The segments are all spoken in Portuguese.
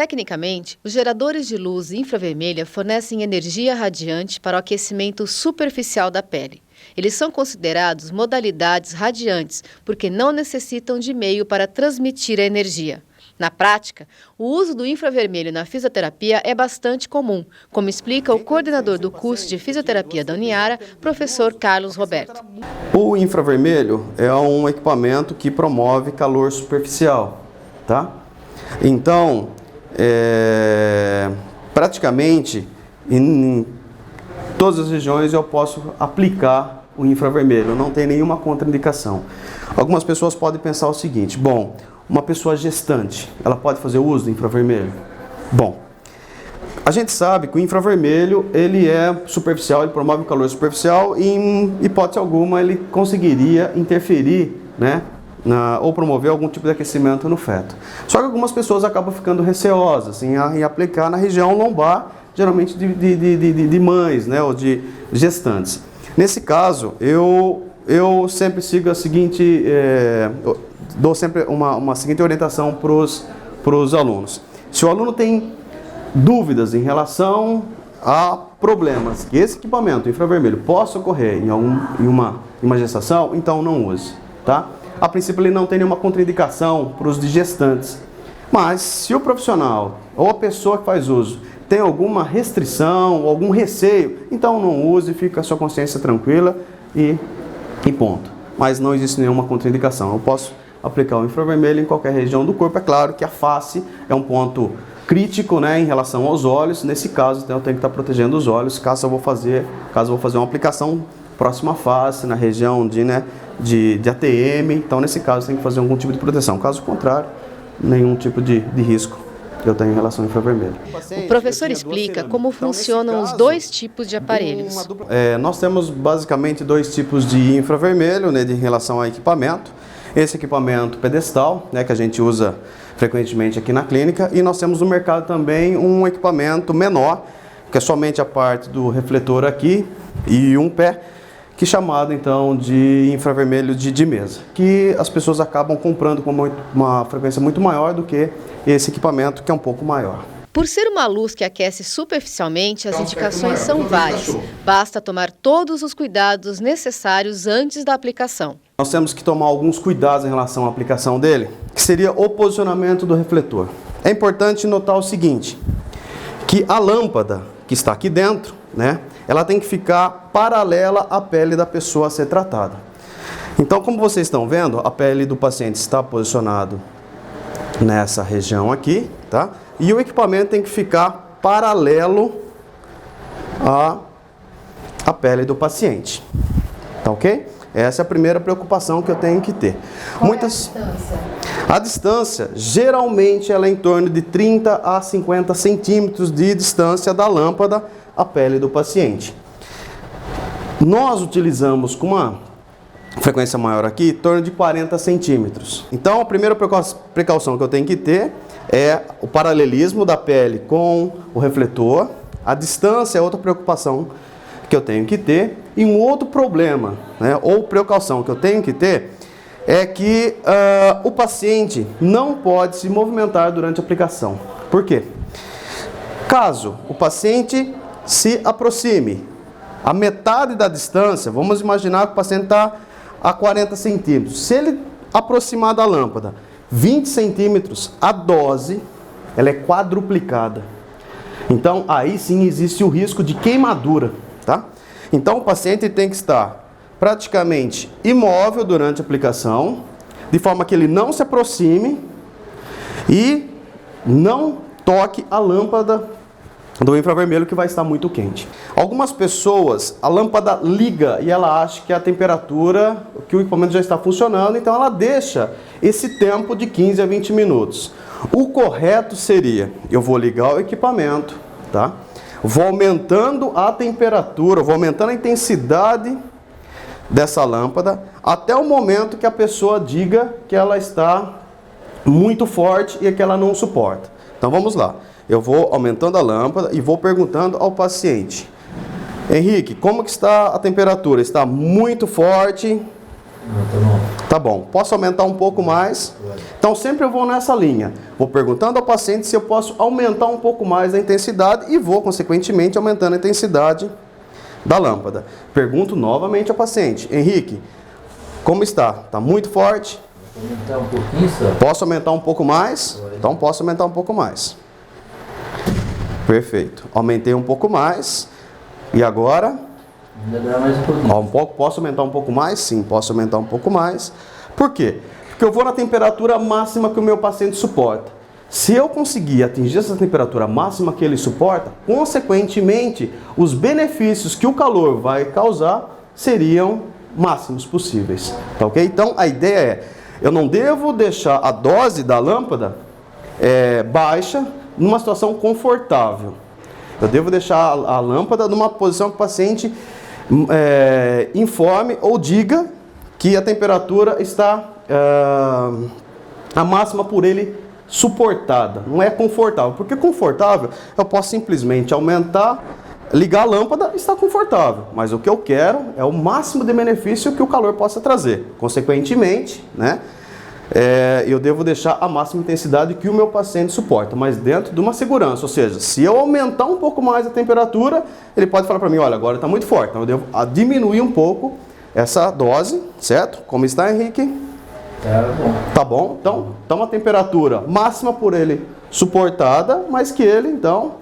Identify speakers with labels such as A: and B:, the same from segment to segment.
A: Tecnicamente, os geradores de luz infravermelha fornecem energia radiante para o aquecimento superficial da pele. Eles são considerados modalidades radiantes porque não necessitam de meio para transmitir a energia. Na prática, o uso do infravermelho na fisioterapia é bastante comum, como explica o coordenador do curso de fisioterapia da Uniara, professor Carlos Roberto.
B: O infravermelho é um equipamento que promove calor superficial, tá? Então, praticamente em todas as regiões eu posso aplicar o infravermelho, não tem nenhuma contraindicação. Algumas pessoas podem pensar o seguinte: bom, uma pessoa gestante, ela pode fazer uso do infravermelho? Bom, a gente sabe que o infravermelho ele é superficial, ele promove o calor superficial e em hipótese alguma ele conseguiria interferir, né, ou promover algum tipo de aquecimento no feto. Só que algumas pessoas acabam ficando receosas em aplicar na região lombar, geralmente de mães, né, ou de gestantes. Nesse caso, eu sempre sigo a seguinte, dou sempre uma seguinte orientação para os alunos. Se o aluno tem dúvidas em relação a problemas que esse equipamento infravermelho possa ocorrer em uma gestação, então não use, tá? A princípio ele não tem nenhuma contraindicação para os de gestantes, mas se o profissional ou a pessoa que faz uso tem alguma restrição, algum receio, então não use, fica a sua consciência tranquila e ponto. Mas não existe nenhuma contraindicação. Eu posso aplicar o infravermelho em qualquer região do corpo. É claro que a face é um ponto crítico, né, em relação aos olhos. Nesse caso, então, eu tenho que estar protegendo os olhos caso eu vou fazer uma aplicação próxima à face, na região de ATM. Então, nesse caso, tem que fazer algum tipo de proteção. Caso contrário, nenhum tipo de risco eu tenho em relação ao infravermelho.
A: O professor explica como funcionam os dois tipos de aparelhos.
B: Nós temos basicamente dois tipos de infravermelho, né, em relação ao equipamento. Esse equipamento pedestal, né, que a gente usa frequentemente aqui na clínica, e nós temos no mercado também um equipamento menor, que é somente a parte do refletor aqui e um pé, que é chamado então de infravermelho de mesa, que as pessoas acabam comprando com uma frequência muito maior do que esse equipamento, que é um pouco maior.
A: Por ser uma luz que aquece superficialmente, as indicações são várias. Basta tomar todos os cuidados necessários antes da aplicação.
B: Nós temos que tomar alguns cuidados em relação à aplicação dele, que seria o posicionamento do refletor. É importante notar o seguinte, que a lâmpada que está aqui dentro, né, ela tem que ficar paralela à pele da pessoa a ser tratada. Então, como vocês estão vendo, a pele do paciente está posicionado nessa região aqui, tá? E o equipamento tem que ficar paralelo à pele do paciente, tá ok? Essa é a primeira preocupação que eu tenho que ter.
A: Qual é a distância?
B: A distância, geralmente, ela é em torno de 30 a 50 centímetros de distância da lâmpada à pele do paciente. Nós utilizamos com uma frequência maior aqui, em torno de 40 centímetros. Então, a primeira precaução que eu tenho que ter é o paralelismo da pele com o refletor. A distância é outra preocupação que eu tenho que ter. E um outro problema, né, ou precaução que eu tenho que ter, é que o paciente não pode se movimentar durante a aplicação. Por quê? Caso o paciente se aproxime a metade da distância, vamos imaginar que o paciente está a 40 centímetros. Se ele aproximar da lâmpada 20 centímetros, a dose ela é quadruplicada. Então, aí sim existe o risco de queimadura, tá? Então, o paciente tem que estar praticamente imóvel durante a aplicação, de forma que ele não se aproxime e não toque a lâmpada do infravermelho, que vai estar muito quente. Algumas pessoas, a lâmpada liga e ela acha que a temperatura, que o equipamento já está funcionando, então ela deixa esse tempo de 15 a 20 minutos. O correto seria, eu vou ligar o equipamento, tá? Vou aumentando a temperatura, vou aumentando a intensidade dessa lâmpada, até o momento que a pessoa diga que ela está muito forte e que ela não suporta. Então vamos lá. Eu vou aumentando a lâmpada e vou perguntando ao paciente: Henrique, como que está a temperatura? Está muito forte? Tá bom. Posso aumentar um pouco mais? Então sempre eu vou nessa linha. Vou perguntando ao paciente se eu posso aumentar um pouco mais a intensidade e vou, consequentemente, aumentando a intensidade da lâmpada. Pergunto novamente ao paciente: Henrique, como está? Está muito forte?
C: Aumentar um pouquinho só.
B: Posso aumentar um pouco mais? Então posso aumentar um pouco mais. Perfeito. Aumentei um pouco mais. E agora?
C: Ainda dá mais um pouquinho.
B: Posso aumentar um pouco mais? Sim, posso aumentar um pouco mais. Por quê? Porque eu vou na temperatura máxima que o meu paciente suporta. Se eu conseguir atingir essa temperatura máxima que ele suporta, consequentemente, os benefícios que o calor vai causar seriam máximos possíveis. Tá ok? Então, a ideia é, eu não devo deixar a dose da lâmpada baixa numa situação confortável. Eu devo deixar a lâmpada numa posição que o paciente informe ou diga que a temperatura está a máxima por ele suportada, não é confortável, porque confortável eu posso simplesmente aumentar, ligar a lâmpada e está confortável, mas o que eu quero é o máximo de benefício que o calor possa trazer. Consequentemente, né, eu devo deixar a máxima intensidade que o meu paciente suporta, mas dentro de uma segurança, ou seja, se eu aumentar um pouco mais a temperatura, ele pode falar para mim: olha, agora está muito forte, então eu devo diminuir um pouco essa dose, certo? Como está, Henrique?
C: Tá bom.
B: Tá bom? Então, uma temperatura máxima por ele suportada, mas que ele, então,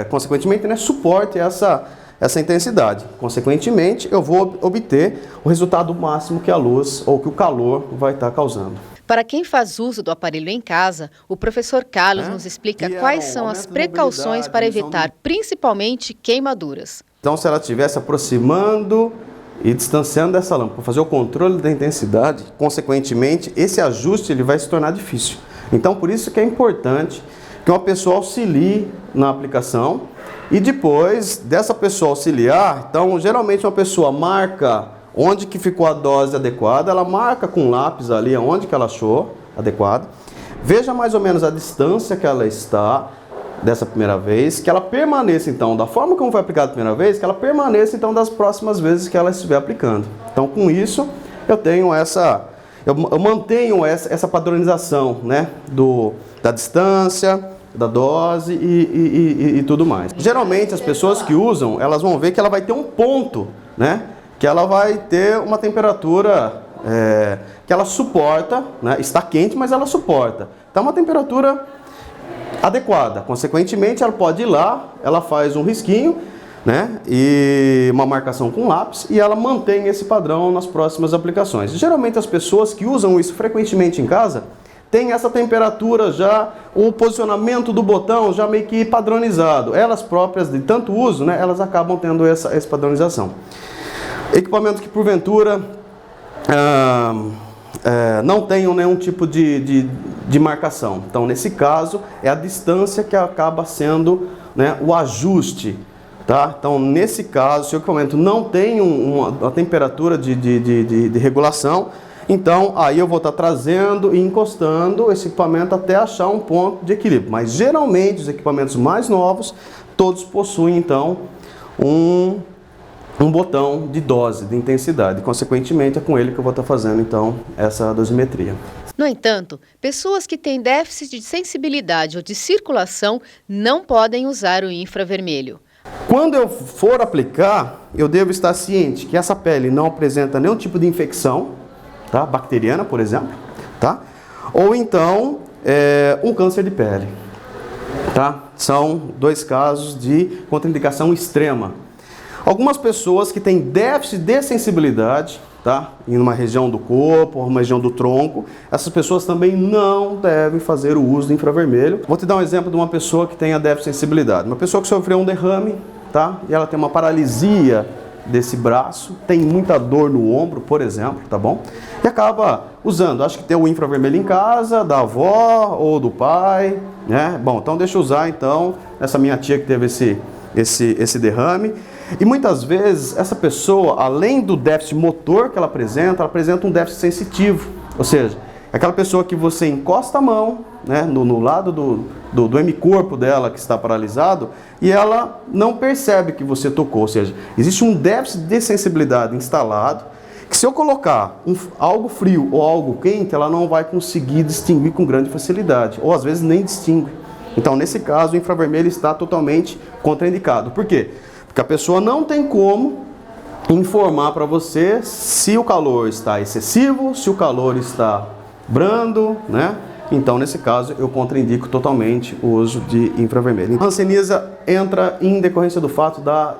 B: consequentemente, né, suporte essa intensidade. Consequentemente, eu vou obter o resultado máximo que a luz ou que o calor vai estar causando.
A: Para quem faz uso do aparelho em casa, o professor Carlos nos explica quais são as precauções para evitar, principalmente, queimaduras.
B: Então, se ela estiver se aproximando e distanciando dessa lâmpada para fazer o controle da intensidade, consequentemente, esse ajuste ele vai se tornar difícil. Então, por isso que é importante que uma pessoa auxilie na aplicação e depois dessa pessoa auxiliar, então, geralmente uma pessoa marca onde que ficou a dose adequada, ela marca com lápis ali onde que ela achou adequado, veja mais ou menos a distância que ela está dessa primeira vez, que ela permaneça então, da forma como foi aplicada a primeira vez, que ela permaneça então das próximas vezes que ela estiver aplicando. Então, com isso, eu tenho eu mantenho essa padronização, né, da distância, da dose e tudo mais. Geralmente, as pessoas que usam, elas vão ver que ela vai ter um ponto, né, que ela vai ter uma temperatura que ela suporta, né, está quente, mas ela suporta. Então, uma temperatura adequada. Consequentemente, ela pode ir lá, ela faz um risquinho, né, e uma marcação com lápis, e ela mantém esse padrão nas próximas aplicações. Geralmente as pessoas que usam isso frequentemente em casa têm essa temperatura já, o posicionamento do botão já meio que padronizado. Elas próprias, de tanto uso, né, elas acabam tendo essa padronização. Equipamentos que porventura não tenham nenhum tipo de marcação. Então, nesse caso, é a distância que acaba sendo, né, o ajuste. Tá? Então, nesse caso, se o equipamento não tem uma temperatura de regulação, então aí eu vou estar trazendo e encostando esse equipamento até achar um ponto de equilíbrio. Mas, geralmente, os equipamentos mais novos, todos possuem, então, um botão de dose, de intensidade. Consequentemente, é com ele que eu vou estar fazendo, então, essa dosimetria.
A: No entanto, pessoas que têm déficit de sensibilidade ou de circulação não podem usar o infravermelho.
B: Quando eu for aplicar, eu devo estar ciente que essa pele não apresenta nenhum tipo de infecção, tá? Bacteriana, por exemplo, tá? Ou então, um câncer de pele, tá? São 2 casos de contraindicação extrema. Algumas pessoas que têm déficit de sensibilidade, tá, em uma região do corpo, ou uma região do tronco, essas pessoas também não devem fazer o uso do infravermelho. Vou te dar um exemplo de uma pessoa que tenha déficit de sensibilidade. Uma pessoa que sofreu um derrame, tá, e ela tem uma paralisia desse braço, tem muita dor no ombro, por exemplo, tá bom? E acaba usando, acho que tem o infravermelho em casa, da avó ou do pai, né? Bom, então deixa eu usar então, essa minha tia que teve esse derrame. E muitas vezes essa pessoa, além do déficit motor que ela apresenta um déficit sensitivo. Ou seja, aquela pessoa que você encosta a mão, né, no lado do hemicorpo dela que está paralisado e ela não percebe que você tocou. Ou seja, existe um déficit de sensibilidade instalado que se eu colocar algo frio ou algo quente, ela não vai conseguir distinguir com grande facilidade, ou às vezes nem distingue. Então, nesse caso, o infravermelho está totalmente contraindicado. Por quê? Porque a pessoa não tem como informar para você se o calor está excessivo, se o calor está brando, né? Então, nesse caso, eu contraindico totalmente o uso de infravermelho. A hanseníase entra em decorrência do fato da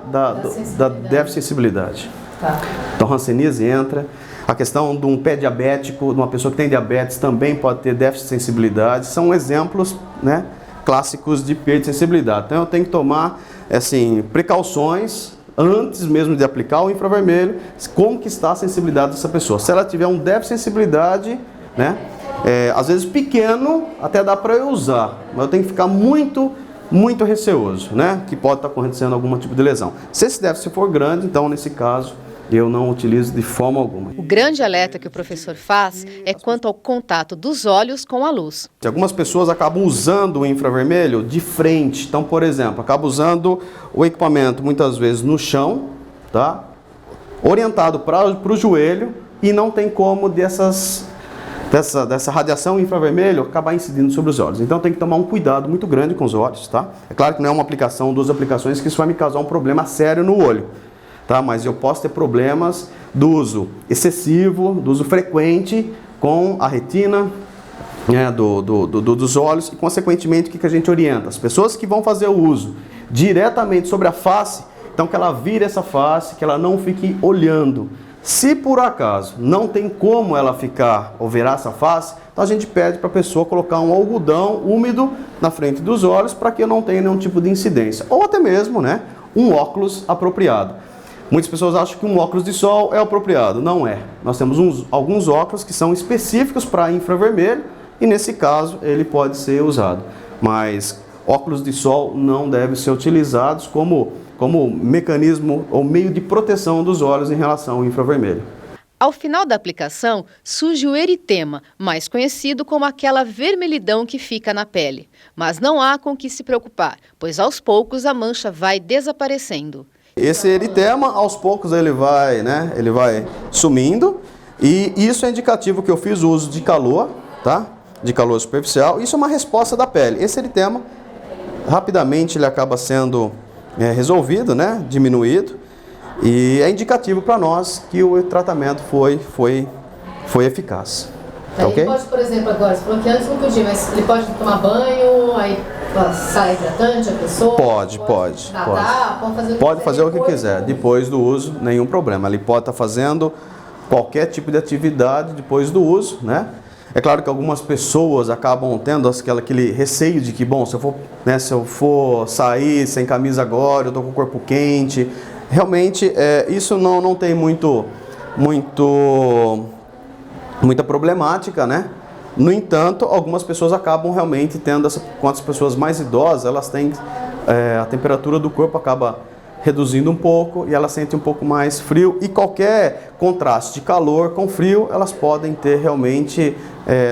B: deficiência. Tá. Então, a hanseníase entra. A questão de um pé diabético, de uma pessoa que tem diabetes, também pode ter déficit de sensibilidade. São exemplos, né, clássicos de perda de sensibilidade. Então, eu tenho que tomar, assim, precauções antes mesmo de aplicar o infravermelho, como que está a sensibilidade dessa pessoa. Se ela tiver um déficit de sensibilidade, né, às vezes pequeno, até dá para eu usar, mas eu tenho que ficar muito receoso, né, que pode estar acontecendo algum tipo de lesão. Se esse déficit for grande, então, nesse caso, eu não utilizo de forma alguma.
A: O grande alerta que o professor faz é quanto ao contato dos olhos com a luz.
B: Algumas pessoas acabam usando o infravermelho de frente. Então, por exemplo, acabam usando o equipamento muitas vezes no chão, tá? Orientado para o joelho, e não tem como dessa radiação infravermelho acabar incidindo sobre os olhos. Então tem que tomar um cuidado muito grande com os olhos, tá? É claro que não é uma aplicação, duas aplicações, que isso vai me causar um problema sério no olho. Tá? Mas eu posso ter problemas do uso excessivo, do uso frequente com a retina, né, dos olhos, e consequentemente o que a gente orienta? As pessoas que vão fazer o uso diretamente sobre a face, então que ela vire essa face, que ela não fique olhando. Se por acaso não tem como ela ficar ou virar essa face, então a gente pede para a pessoa colocar um algodão úmido na frente dos olhos para que não tenha nenhum tipo de incidência, ou até mesmo, né, um óculos apropriado. Muitas pessoas acham que um óculos de sol é apropriado. Não é. Nós temos alguns óculos que são específicos para infravermelho e, nesse caso, ele pode ser usado. Mas óculos de sol não devem ser utilizados como mecanismo ou meio de proteção dos olhos em relação ao infravermelho.
A: Ao final da aplicação, surge o eritema, mais conhecido como aquela vermelhidão que fica na pele. Mas não há com que se preocupar, pois aos poucos a mancha vai desaparecendo.
B: Esse eritema, aos poucos, ele vai sumindo, e isso é indicativo que eu fiz o uso de calor, tá? De calor superficial. Isso é uma resposta da pele. Esse eritema, rapidamente, ele acaba sendo resolvido, né? Diminuído, e é indicativo para nós que o tratamento foi eficaz. Tá,
A: okay? Ele pode, por exemplo, agora, você falou que antes não podia, mas ele pode tomar banho, aí sai hidratante a pessoa? Pode
B: nadar, pode fazer o que quiser. Depois do uso, nenhum problema. Ele pode estar fazendo qualquer tipo de atividade depois do uso, né? É claro que algumas pessoas acabam tendo aquele receio de que, bom, se eu for sair sem camisa agora, eu estou com o corpo quente. Realmente, isso não tem muita problemática, né? No entanto, algumas pessoas acabam realmente tendo, quanto as pessoas mais idosas, elas têm, a temperatura do corpo acaba reduzindo um pouco e elas sentem um pouco mais frio, e qualquer contraste de calor com frio, elas podem ter realmente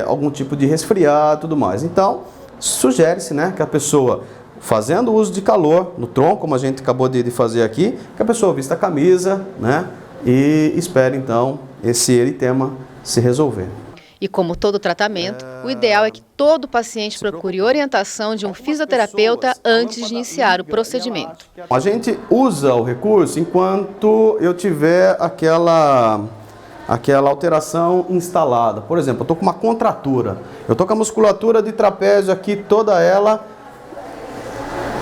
B: algum tipo de resfriado e tudo mais. Então, sugere-se, né, que a pessoa, fazendo uso de calor no tronco, como a gente acabou de fazer aqui, que a pessoa vista a camisa, né, e espere então esse eritema se resolver.
A: E como todo tratamento, o ideal é que todo paciente procure orientação de um fisioterapeuta antes de iniciar o procedimento.
B: A gente usa o recurso enquanto eu tiver aquela alteração instalada. Por exemplo, eu estou com uma contratura, eu estou com a musculatura de trapézio aqui, toda ela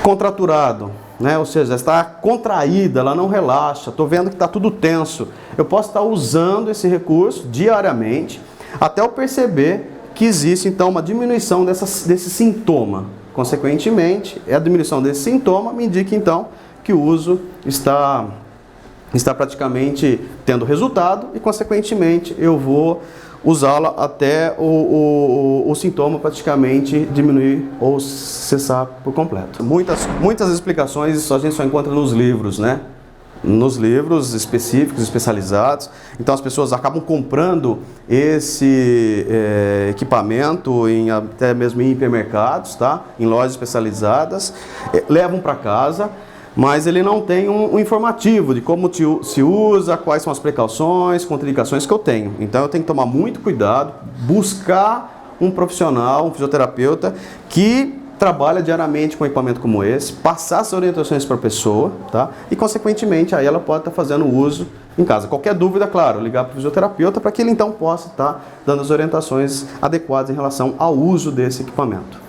B: contraturado, né? Ou seja, está contraída, ela não relaxa, estou vendo que está tudo tenso. Eu posso estar usando esse recurso diariamente, até eu perceber que existe então uma diminuição desse sintoma. Consequentemente, a diminuição desse sintoma me indica então que o uso está praticamente tendo resultado, e consequentemente eu vou usá-la até o sintoma praticamente diminuir ou cessar por completo. Muitas explicações isso a gente só encontra nos livros, né? Nos livros específicos, especializados. Então as pessoas acabam comprando esse equipamento até mesmo em hipermercados, tá? Em lojas especializadas, levam para casa, mas ele não tem um informativo de como se usa, quais são as precauções, contraindicações que eu tenho. Então eu tenho que tomar muito cuidado, buscar um profissional, um fisioterapeuta que trabalha diariamente com equipamento como esse, passar essas orientações para a pessoa, tá? E consequentemente aí ela pode estar fazendo uso em casa. Qualquer dúvida, claro, ligar para o fisioterapeuta para que ele então possa estar dando as orientações adequadas em relação ao uso desse equipamento.